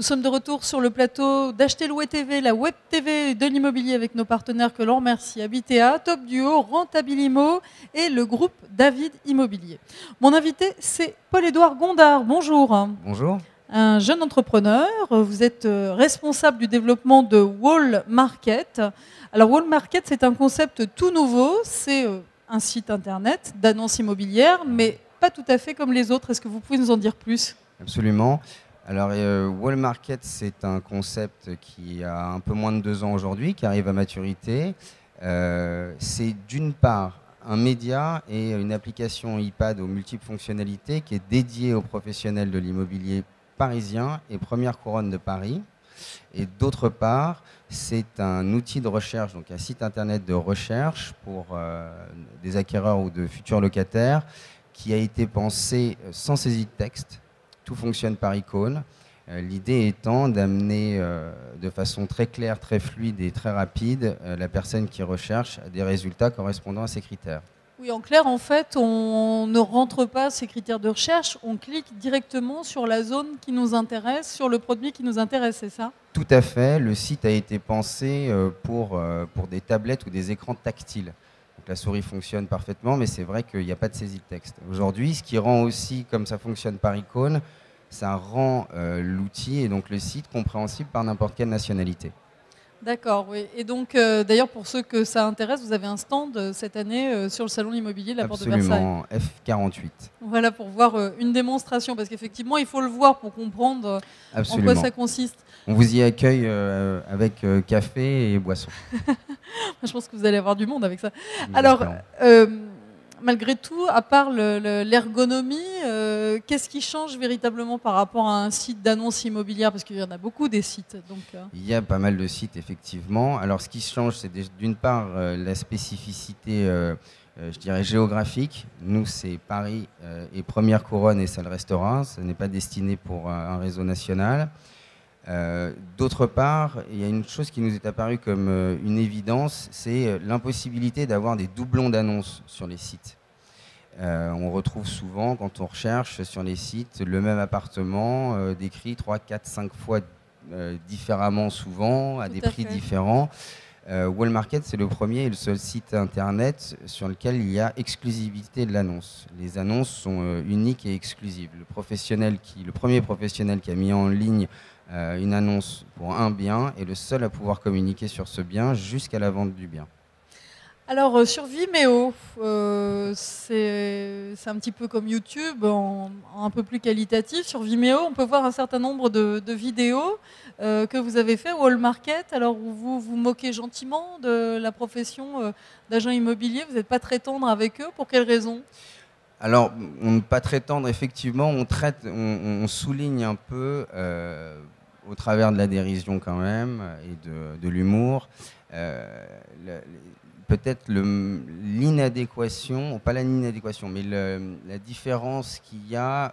Nous sommes de retour sur le plateau d'Acheter Louer TV, la web TV de l'immobilier avec nos partenaires que l'on remercie, Habitea, Top Duo, Rentabilimo et le groupe David Immobilier. Mon invité, c'est Paul-Édouard Gondard. Bonjour. Bonjour. Un jeune entrepreneur, vous êtes responsable du développement de Wall Market. Alors Wall Market, c'est un concept tout nouveau, c'est un site internet d'annonces immobilières, mais pas tout à fait comme les autres. Est-ce que vous pouvez nous en dire plus ? Absolument. Alors, Wall Market, c'est un concept qui a un peu moins de 2 ans aujourd'hui, qui arrive à maturité. C'est d'une part un média et une application iPad aux multiples fonctionnalités qui est dédiée aux professionnels de l'immobilier parisien et première couronne de Paris. Et d'autre part, c'est un outil de recherche, donc un site internet de recherche pour des acquéreurs ou de futurs locataires qui a été pensé sans saisie de texte. Tout fonctionne par icône. L'idée étant d'amener de façon très claire, très fluide et très rapide la personne qui recherche à des résultats correspondant à ses critères. Oui, en clair, en fait, on ne rentre pas ces critères de recherche, on clique directement sur la zone qui nous intéresse, sur le produit qui nous intéresse, c'est ça ? Tout à fait. Le site a été pensé pour des tablettes ou des écrans tactiles. Donc la souris fonctionne parfaitement, mais c'est vrai qu'il n'y a pas de saisie de texte. Aujourd'hui, ce qui rend aussi, comme ça fonctionne par icône, ça rend l'outil et donc le site compréhensible par n'importe quelle nationalité. D'accord, oui. Et donc, d'ailleurs, pour ceux que ça intéresse, vous avez un stand cette année sur le salon de l'immobilier de la Porte de Versailles. Absolument, F48. Voilà, pour voir une démonstration, parce qu'effectivement, il faut le voir pour comprendre en quoi ça consiste. On vous y accueille avec café et boisson. Je pense que vous allez avoir du monde avec ça. Alors, malgré tout, à part l'ergonomie, qu'est-ce qui change véritablement par rapport à un site d'annonce immobilière ? Parce qu'il y en a beaucoup des sites. Donc, Il y a pas mal de sites, effectivement. Alors, ce qui change, c'est d'une part la spécificité, je dirais, géographique. Nous, c'est Paris et première couronne et salle restaurant. Ce n'est pas destiné pour un réseau national. D'autre part, il y a une chose qui nous est apparue comme une évidence, c'est l'impossibilité d'avoir des doublons d'annonces sur les sites. On retrouve souvent, quand on recherche sur les sites, le même appartement décrit 3, 4, 5 fois différemment souvent, à des prix différents. Wall Market, c'est le premier et le seul site internet sur lequel il y a exclusivité de l'annonce. Les annonces sont uniques et exclusives. Le premier professionnel qui a mis en ligne une annonce pour un bien est le seul à pouvoir communiquer sur ce bien jusqu'à la vente du bien. Alors sur Vimeo, c'est un petit peu comme YouTube, en un peu plus qualitatif. Sur Vimeo, on peut voir un certain nombre de vidéos que vous avez fait au Wall Market. Alors vous vous moquez gentiment de la profession d'agent immobilier, vous n'êtes pas très tendre avec eux, pour quelles raisons ? Alors, on n'est pas très tendre, effectivement, on souligne un peu, au travers de la dérision quand même, et de l'humour, peut-être l'inadéquation, pas l'inadéquation, mais la différence qu'il y a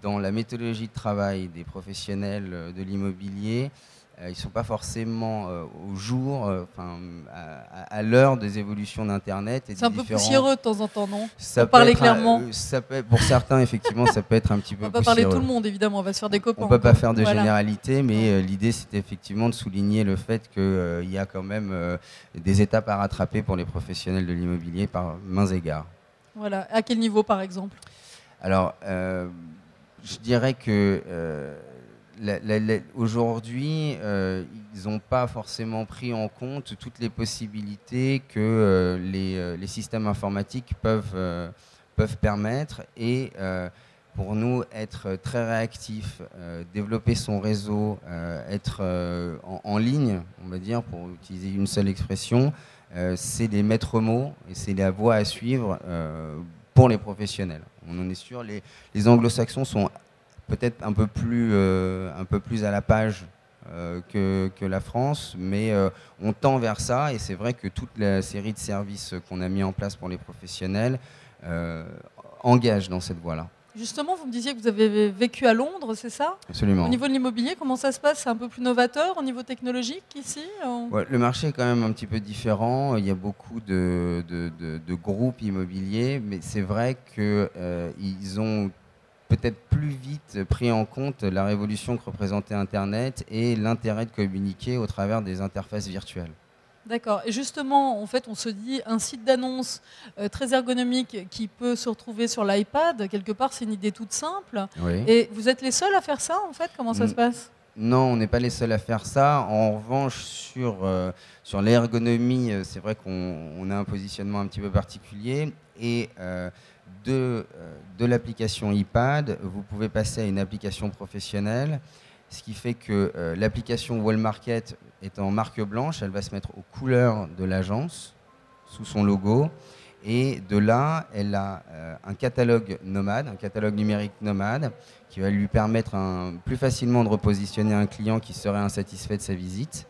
dans la méthodologie de travail des professionnels de l'immobilier. Ils ne sont pas forcément au jour, à l'heure des évolutions d'Internet. C'est un peu poussiéreux de temps en temps, non ? Ça pour parler clairement. Pour certains, effectivement, ça peut être un petit peu poussiéreux. On va pas parler de tout le monde, évidemment, on va se faire des copains. On ne peut pas faire de généralité, mais l'idée, c'était effectivement de souligner le fait qu'il y a quand même des étapes à rattraper pour les professionnels de l'immobilier par mains égards. Voilà. À quel niveau, par exemple ? Alors, je dirais que... aujourd'hui, ils n'ont pas forcément pris en compte toutes les possibilités que les systèmes informatiques peuvent permettre. Et pour nous, être très réactif, développer son réseau, être en ligne, on va dire, pour utiliser une seule expression, c'est les maîtres mots et c'est la voie à suivre pour les professionnels. On en est sûr, les anglo-saxons sont peut-être un peu plus à la page que la France, mais on tend vers ça et c'est vrai que toute la série de services qu'on a mis en place pour les professionnels engage dans cette voie-là. Justement, vous me disiez que vous avez vécu à Londres, c'est ça ? Absolument. Au niveau de l'immobilier, comment ça se passe ? C'est un peu plus novateur au niveau technologique ici ? Ouais, le marché est quand même un petit peu différent. Il y a beaucoup de groupes immobiliers, mais c'est vrai qu'ils ont peut-être plus vite pris en compte la révolution que représentait Internet et l'intérêt de communiquer au travers des interfaces virtuelles. D'accord. Et justement, en fait, on se dit un site d'annonce très ergonomique qui peut se retrouver sur l'iPad, quelque part, c'est une idée toute simple. Oui. Et vous êtes les seuls à faire ça, en fait? Comment ça se passe? Non, on n'est pas les seuls à faire ça. En revanche, sur l'ergonomie, c'est vrai qu'on a un positionnement un petit peu particulier. Et de l'application iPad, vous pouvez passer à une application professionnelle, ce qui fait que l'application Wall Market est en marque blanche, elle va se mettre aux couleurs de l'agence, sous son logo. Et de là, elle a un catalogue nomade, un catalogue numérique nomade, qui va lui permettre plus facilement de repositionner un client qui serait insatisfait de sa visite,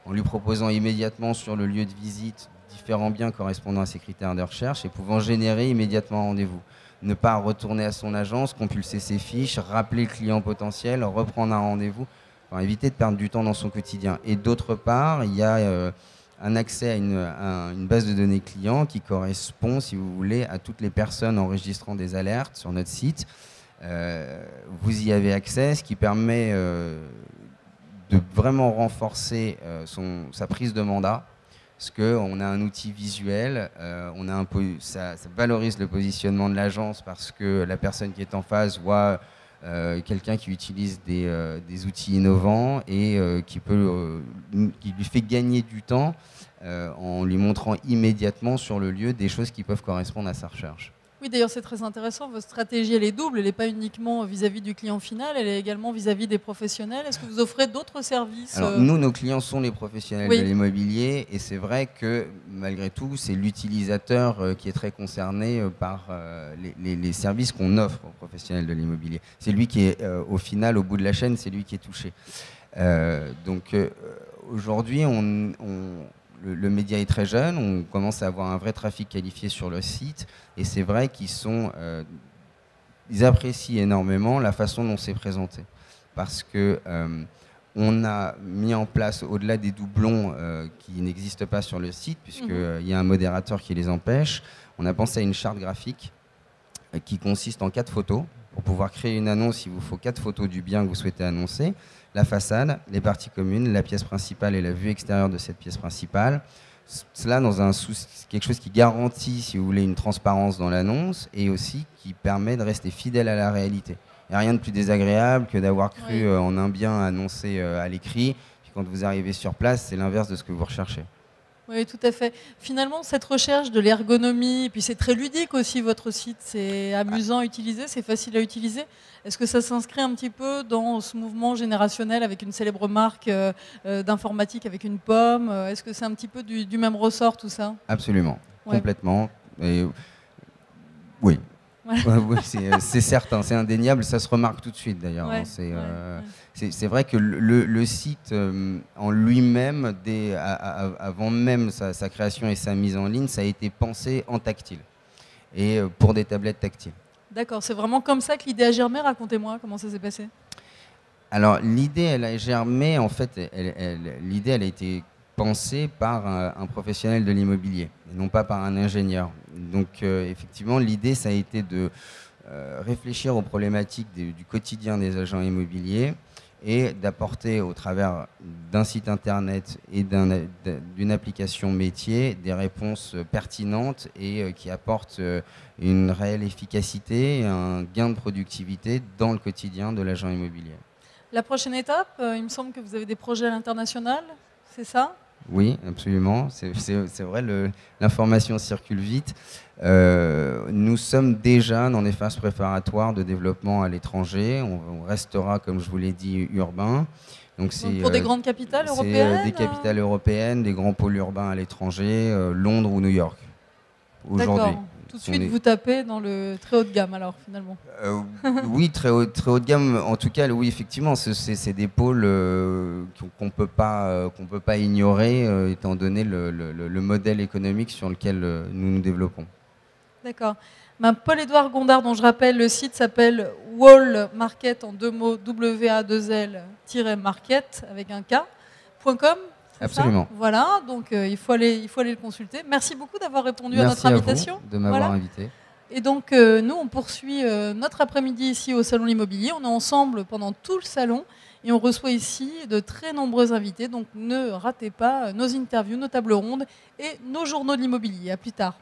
en lui proposant immédiatement sur le lieu de visite différents biens correspondant à ses critères de recherche et pouvant générer immédiatement un rendez-vous. Ne pas retourner à son agence, compulser ses fiches, rappeler le client potentiel, reprendre un rendez-vous, enfin, éviter de perdre du temps dans son quotidien. Et d'autre part, il y a un accès à une base de données clients qui correspond, si vous voulez, à toutes les personnes enregistrant des alertes sur notre site. Vous y avez accès, ce qui permet de vraiment renforcer sa prise de mandat, parce qu'on a un outil visuel, ça valorise le positionnement de l'agence parce que la personne qui est en face voit quelqu'un qui utilise des outils innovants et qui lui fait gagner du temps en lui montrant immédiatement sur le lieu des choses qui peuvent correspondre à sa recherche. Oui, d'ailleurs, c'est très intéressant. Votre stratégie, elle est double. Elle n'est pas uniquement vis-à-vis du client final, elle est également vis-à-vis des professionnels. Est-ce que vous offrez d'autres services? Alors, nous, nos clients sont les professionnels Oui. de l'immobilier et c'est vrai que, malgré tout, c'est l'utilisateur qui est très concerné par les services qu'on offre aux professionnels de l'immobilier. C'est lui qui est, au final, au bout de la chaîne, c'est lui qui est touché. Donc, aujourd'hui, le média est très jeune, on commence à avoir un vrai trafic qualifié sur le site et c'est vrai ils apprécient énormément la façon dont c'est présenté parce que on a mis en place, au-delà des doublons qui n'existent pas sur le site puisqu'il y a un modérateur qui les empêche, on a pensé à une charte graphique qui consiste en 4 photos. Pour pouvoir créer une annonce, il vous faut 4 photos du bien que vous souhaitez annoncer. La façade, les parties communes, la pièce principale et la vue extérieure de cette pièce principale. Cela dans quelque chose qui garantit, si vous voulez, une transparence dans l'annonce et aussi qui permet de rester fidèle à la réalité. Il n'y a rien de plus désagréable que d'avoir cru en un bien annoncé à l'écrit, puis quand vous arrivez sur place, c'est l'inverse de ce que vous recherchez. Oui, tout à fait. Finalement, cette recherche de l'ergonomie, et puis c'est très ludique aussi votre site, c'est amusant à utiliser, c'est facile à utiliser. Est-ce que ça s'inscrit un petit peu dans ce mouvement générationnel avec une célèbre marque d'informatique avec une pomme? Est-ce que c'est un petit peu du même ressort tout ça? Absolument, complètement. Et, oui. Oui, c'est certain, c'est indéniable, ça se remarque tout de suite d'ailleurs. C'est vrai que le site en lui-même, avant même sa création et sa mise en ligne, ça a été pensé en tactile et pour des tablettes tactiles. D'accord, c'est vraiment comme ça que l'idée a germé. Racontez-moi comment ça s'est passé. Alors l'idée, elle a germé, en fait, l'idée, elle a été pensée par un professionnel de l'immobilier, et non pas par un ingénieur. Donc effectivement, l'idée, ça a été de réfléchir aux problématiques du quotidien des agents immobiliers et d'apporter au travers d'un site internet et d'une application métier des réponses pertinentes et qui apportent une réelle efficacité et un gain de productivité dans le quotidien de l'agent immobilier. La prochaine étape, il me semble que vous avez des projets à l'international, c'est ça ? Oui, absolument. C'est vrai, l'information circule vite. Nous sommes déjà dans des phases préparatoires de développement à l'étranger. On restera, comme je vous l'ai dit, urbain. Donc pour des grandes capitales européennes, des capitales européennes, des grands pôles urbains à l'étranger, Londres ou New York, aujourd'hui. Tout de suite, vous tapez dans le très haut de gamme, alors, finalement. Oui, très haut de gamme. En tout cas, oui, effectivement, c'est des pôles qu'on peut pas ignorer, étant donné le modèle économique sur lequel nous nous développons. D'accord. Paul-Édouard Gondard, dont je rappelle, le site s'appelle Wall Market, en 2 mots, WAL-market, avec un K.com. Absolument. Ça, voilà, donc il faut aller le consulter. Merci beaucoup d'avoir répondu à notre invitation. Merci à vous de m'avoir invité. Et donc, nous, on poursuit notre après-midi ici au Salon de l'Immobilier. On est ensemble pendant tout le salon et on reçoit ici de très nombreux invités. Donc, ne ratez pas nos interviews, nos tables rondes et nos journaux de l'immobilier. À plus tard.